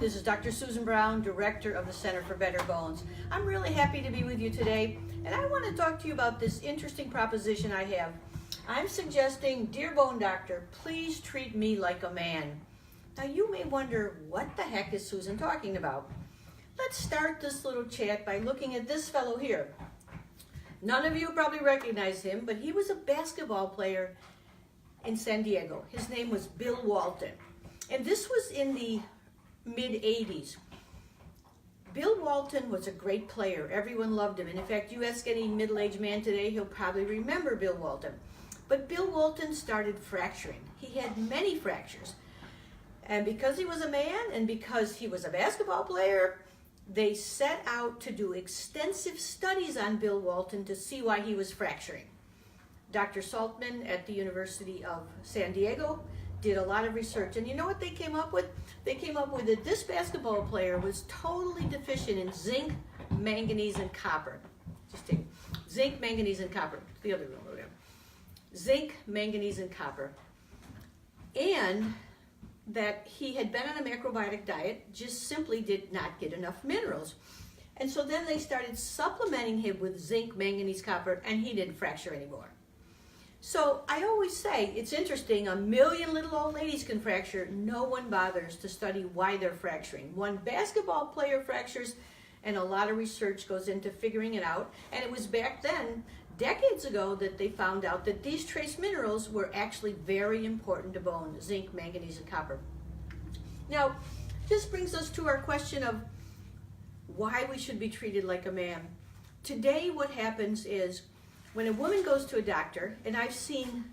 This is Dr. Susan Brown, Director of the Center for Better Bones. I'm really happy to be with you today, and I want to talk to you about this interesting proposition I have. I'm suggesting, dear bone doctor, please treat me like a man. Now you may wonder, what the heck is Susan talking about? Let's start this little chat by looking at this fellow here. None of you probably recognize him, but he was a basketball player in San Diego. His name was Bill Walton. And this was in the mid-'80s. Bill Walton was a great player. Everyone loved him. And in fact, you ask any middle-aged man today, he'll probably remember Bill Walton. But Bill Walton started fracturing. He had many fractures. And because he was a man and because he was a basketball player, they set out to do extensive studies on Bill Walton to see why he was fracturing. Dr. Saltman at the University of San Diego did a lot of research, and you know what they came up with? They came up with that this basketball player was totally deficient in zinc, manganese, and copper. Just take zinc, manganese, and copper. The other one over there. Zinc, manganese, and copper. And that he had been on a macrobiotic diet, just simply did not get enough minerals. And so then they started supplementing him with zinc, manganese, copper, and he didn't fracture anymore. So I always say, it's interesting, 1 million little old ladies can fracture. No one bothers to study why they're fracturing. One basketball player fractures, and a lot of research goes into figuring it out. And it was back then, decades ago, that they found out that these trace minerals were actually very important to bone: zinc, manganese, and copper. Now, this brings us to our question of why we should be treated like a man. Today, what happens is, when a woman goes to a doctor, and I've seen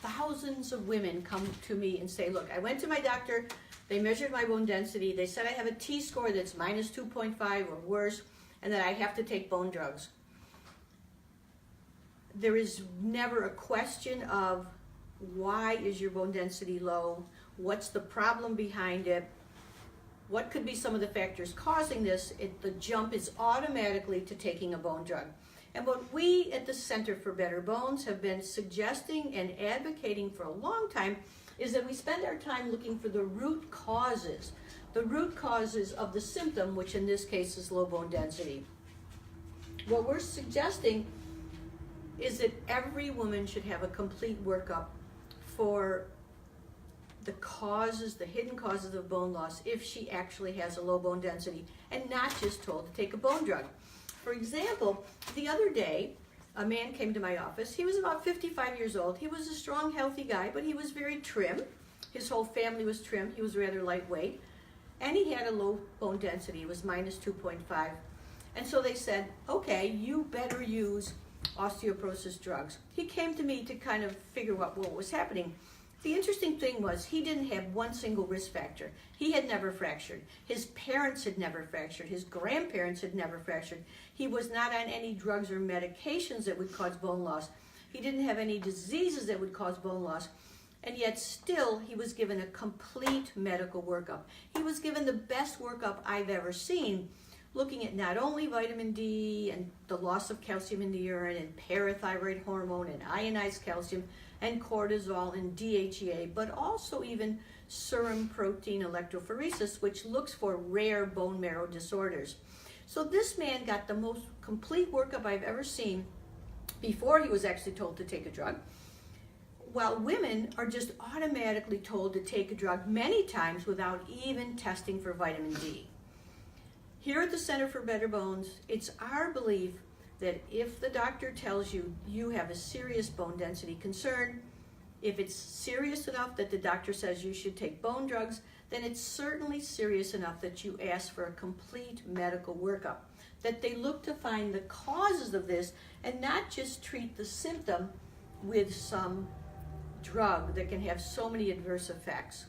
thousands of women come to me and say, look, I went to my doctor, they measured my bone density, they said I have a T-score that's minus 2.5 or worse, and that I have to take bone drugs. There is never a question of why is your bone density low, what's the problem behind it, what could be some of the factors causing this. The jump is automatically to taking a bone drug. And what we at the Center for Better Bones have been suggesting and advocating for a long time is that we spend our time looking for the root causes of the symptom, which in this case is low bone density. What we're suggesting is that every woman should have a complete workup for the causes, the hidden causes of bone loss, if she actually has a low bone density, and not just told to take a bone drug. For example, the other day, a man came to my office. He was about 55 years old. He was a strong, healthy guy, but he was very trim. His whole family was trim. He was rather lightweight. And he had a low bone density. It was minus 2.5. And so they said, okay, you better use osteoporosis drugs. He came to me to kind of figure out what was happening. The interesting thing was he didn't have one single risk factor. He had never fractured. His parents had never fractured. His grandparents had never fractured. He was not on any drugs or medications that would cause bone loss. He didn't have any diseases that would cause bone loss. And yet still he was given a complete medical workup. He was given the best workup I've ever seen, looking at not only vitamin D and the loss of calcium in the urine and parathyroid hormone and ionized calcium and cortisol and DHEA, but also even serum protein electrophoresis, which looks for rare bone marrow disorders. So this man got the most complete workup I've ever seen before he was actually told to take a drug, while women are just automatically told to take a drug many times without even testing for vitamin D. Here at the Center for Better Bones, it's our belief that if the doctor tells you you have a serious bone density concern, if it's serious enough that the doctor says you should take bone drugs, then it's certainly serious enough that you ask for a complete medical workup, that they look to find the causes of this and not just treat the symptom with some drug that can have so many adverse effects.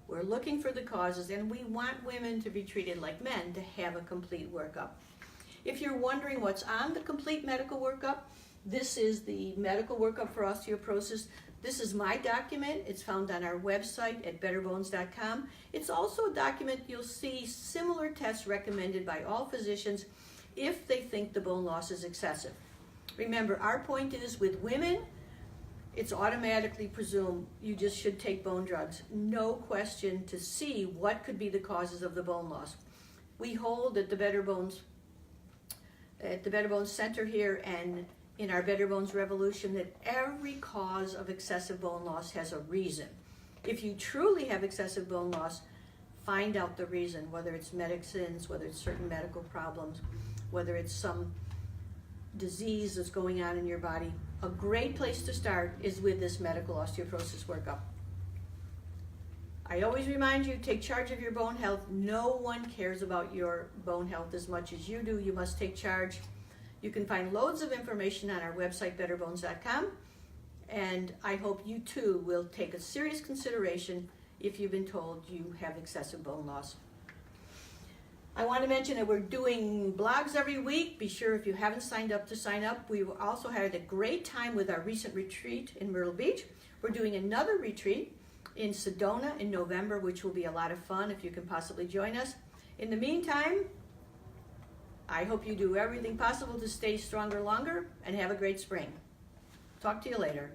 We're looking for the causes, and we want women to be treated like men, to have a complete workup. If you're wondering what's on the complete medical workup, this is the medical workup for osteoporosis. This is my document. It's found on our website at betterbones.com. It's also a document you'll see similar tests recommended by all physicians if they think the bone loss is excessive. Remember, our point is with women, it's automatically presumed you just should take bone drugs. No question, to see what could be the causes of the bone loss. We hold at the Better Bones Center here and in our Better Bones Revolution that every cause of excessive bone loss has a reason. If you truly have excessive bone loss, find out the reason, whether it's medicines, whether it's certain medical problems, whether it's some disease that's going on in your body. A great place to start is with this medical osteoporosis workup. I always remind you, take charge of your bone health. No one cares about your bone health as much as you do. You must take charge. You can find loads of information on our website, betterbones.com, and I hope you too will take a serious consideration if you've been told you have excessive bone loss. I want to mention that we're doing blogs every week. Be sure, if you haven't signed up, to sign up. We also had a great time with our recent retreat in Myrtle Beach. We're doing another retreat in Sedona in November, which will be a lot of fun if you can possibly join us. In the meantime, I hope you do everything possible to stay stronger longer and have a great spring. Talk to you later.